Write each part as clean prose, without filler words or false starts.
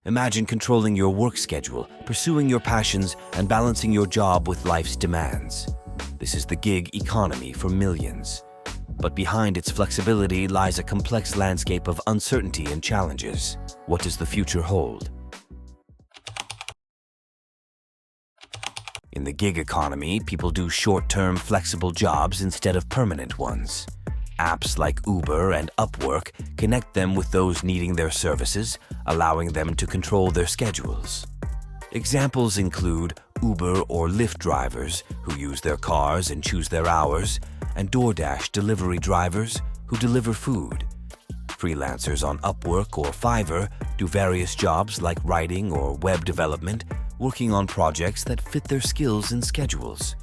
Imagine controlling your work schedule, pursuing your passions, and balancing your job with life's demands. This is the gig economy for millions. But behind its flexibility lies a complex landscape of uncertainty and challenges. What does the future hold? In the gig economy, people do short-term, flexible jobs instead of permanent ones. Apps like Uber and Upwork connect them with those needing their services, allowing them to control their schedules. Examples include Uber or Lyft drivers who use their cars and choose their hours, and DoorDash delivery drivers who deliver food. Freelancers on Upwork or Fiverr do various jobs like writing or web development, working on projects that fit their skills and schedules.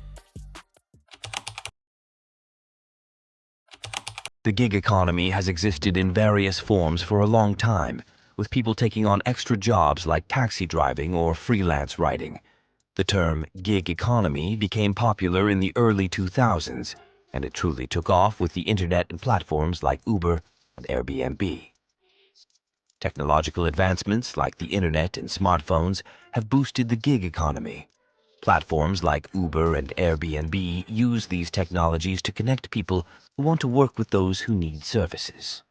The gig economy has existed in various forms for a long time, with people taking on extra jobs like taxi driving or freelance writing. The term gig economy became popular in the early 2000s, and it truly took off with the internet and platforms like Uber and Airbnb. Technological advancements like the internet and smartphones have boosted the gig economy. Platforms like Uber and Airbnb use these technologies to connect people who want to work with those who need services.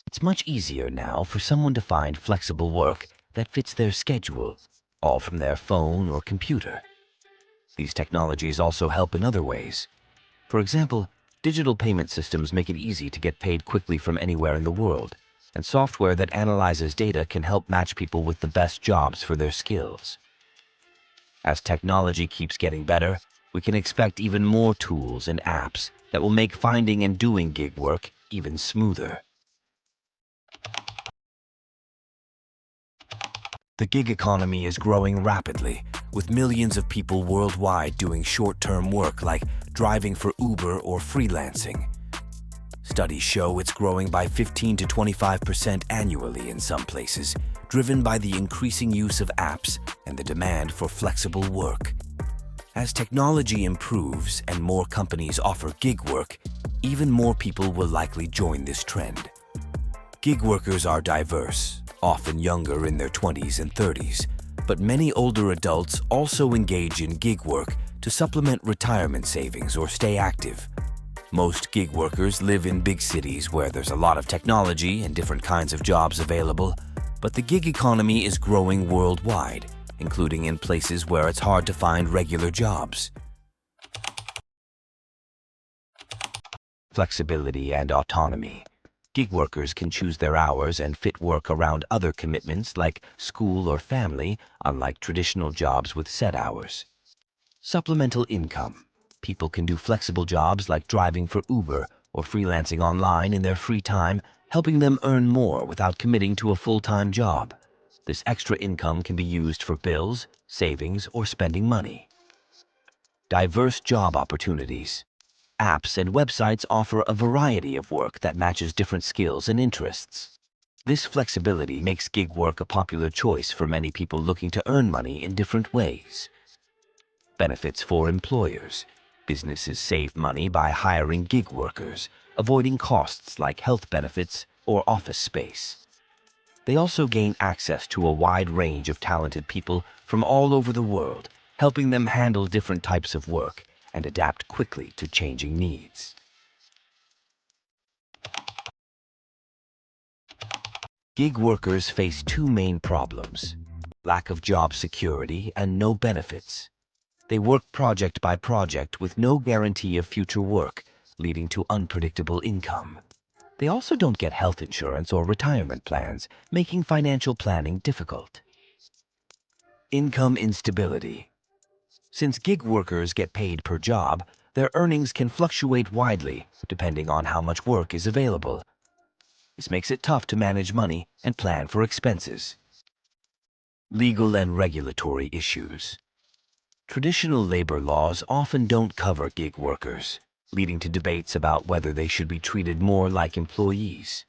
It's much easier now for someone to find flexible work that fits their schedule, all from their phone or computer. These technologies also help in other ways. For example, digital payment systems make it easy to get paid quickly from anywhere in the world, and software that analyzes data can help match people with the best jobs for their skills. As technology keeps getting better, we can expect even more tools and apps that will make finding and doing gig work even smoother. The gig economy is growing rapidly, with millions of people worldwide doing short-term work like driving for Uber or freelancing. Studies show it's growing by 15 to 25% annually in some places, driven by the increasing use of apps and the demand for flexible work. As technology improves and more companies offer gig work, even more people will likely join this trend. Gig workers are diverse, often younger in their 20s and 30s, but many older adults also engage in gig work to supplement retirement savings or stay active. Most gig workers live in big cities where there's a lot of technology and different kinds of jobs available, but the gig economy is growing worldwide, including in places where it's hard to find regular jobs. Flexibility and autonomy. Gig workers can choose their hours and fit work around other commitments like school or family, unlike traditional jobs with set hours. Supplemental income. People can do flexible jobs like driving for Uber or freelancing online in their free time, helping them earn more without committing to a full-time job. This extra income can be used for bills, savings, or spending money. Diverse job opportunities. Apps and websites offer a variety of work that matches different skills and interests. This flexibility makes gig work a popular choice for many people looking to earn money in different ways. Benefits for employers. Businesses save money by hiring gig workers, avoiding costs like health benefits or office space. They also gain access to a wide range of talented people from all over the world, helping them handle different types of work and adapt quickly to changing needs. Gig workers face two main problems: lack of job security and no benefits. They work project by project with no guarantee of future work, leading to unpredictable income. They also don't get health insurance or retirement plans, making financial planning difficult. Income instability. Since gig workers get paid per job, their earnings can fluctuate widely depending on how much work is available. This makes it tough to manage money and plan for expenses. Legal and regulatory issues. Traditional labor laws often don't cover gig workers, leading to debates about whether they should be treated more like employees.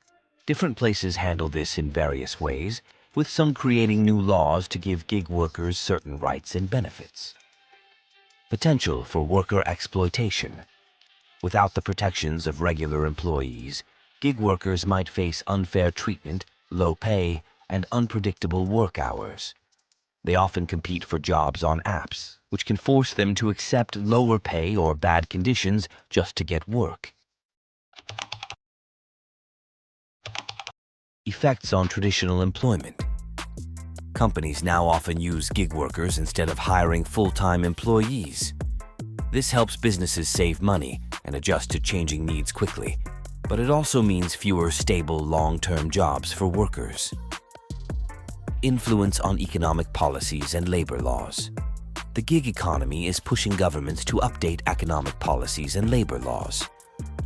Different places handle this in various ways, with some creating new laws to give gig workers certain rights and benefits. Potential for worker exploitation. Without the protections of regular employees, gig workers might face unfair treatment, low pay, and unpredictable work hours. They often compete for jobs on apps, which can force them to accept lower pay or bad conditions just to get work. Effects on traditional employment. Companies now often use gig workers instead of hiring full-time employees. This helps businesses save money and adjust to changing needs quickly, but it also means fewer stable long-term jobs for workers. Influence on economic policies and labor laws. The gig economy is pushing governments to update economic policies and labor laws.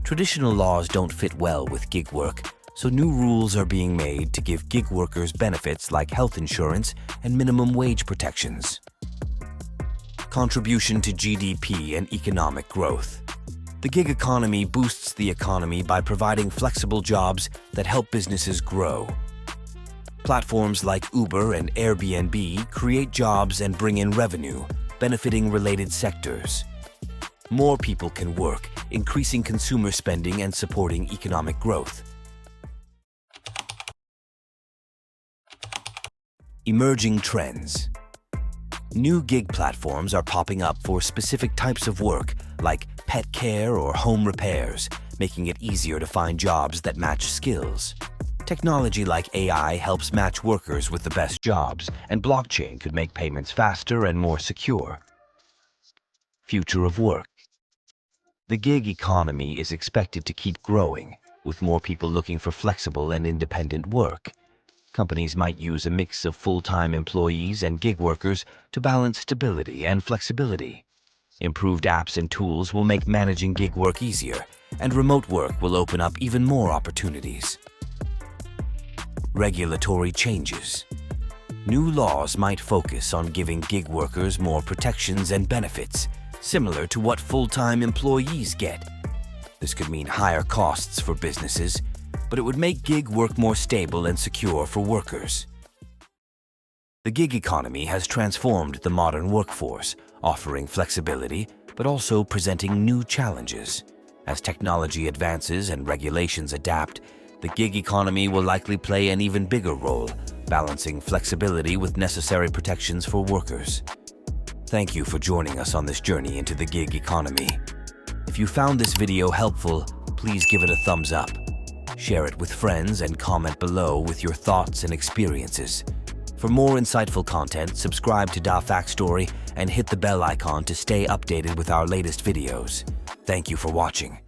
Traditional laws don't fit well with gig work, so new rules are being made to give gig workers benefits like health insurance and minimum wage protections. Contribution to GDP and economic growth. The gig economy boosts the economy by providing flexible jobs that help businesses grow. Platforms like Uber and Airbnb create jobs and bring in revenue, benefiting related sectors. More people can work, increasing consumer spending and supporting economic growth. Emerging trends. New gig platforms are popping up for specific types of work, like pet care or home repairs, making it easier to find jobs that match skills. Technology like AI helps match workers with the best jobs, and blockchain could make payments faster and more secure. Future of work. The gig economy is expected to keep growing, with more people looking for flexible and independent work. Companies might use a mix of full-time employees and gig workers to balance stability and flexibility. Improved apps and tools will make managing gig work easier, and remote work will open up even more opportunities. Regulatory changes. New laws might focus on giving gig workers more protections and benefits, similar to what full-time employees get. This could mean higher costs for businesses, but it would make gig work more stable and secure for workers. The gig economy has transformed the modern workforce, offering flexibility, but also presenting new challenges. As technology advances and regulations adapt, the gig economy will likely play an even bigger role, balancing flexibility with necessary protections for workers. Thank you for joining us on this journey into the gig economy. If you found this video helpful, please give it a thumbs up. Share it with friends and comment below with your thoughts and experiences. For more insightful content, subscribe to FactStory and hit the bell icon to stay updated with our latest videos. Thank you for watching.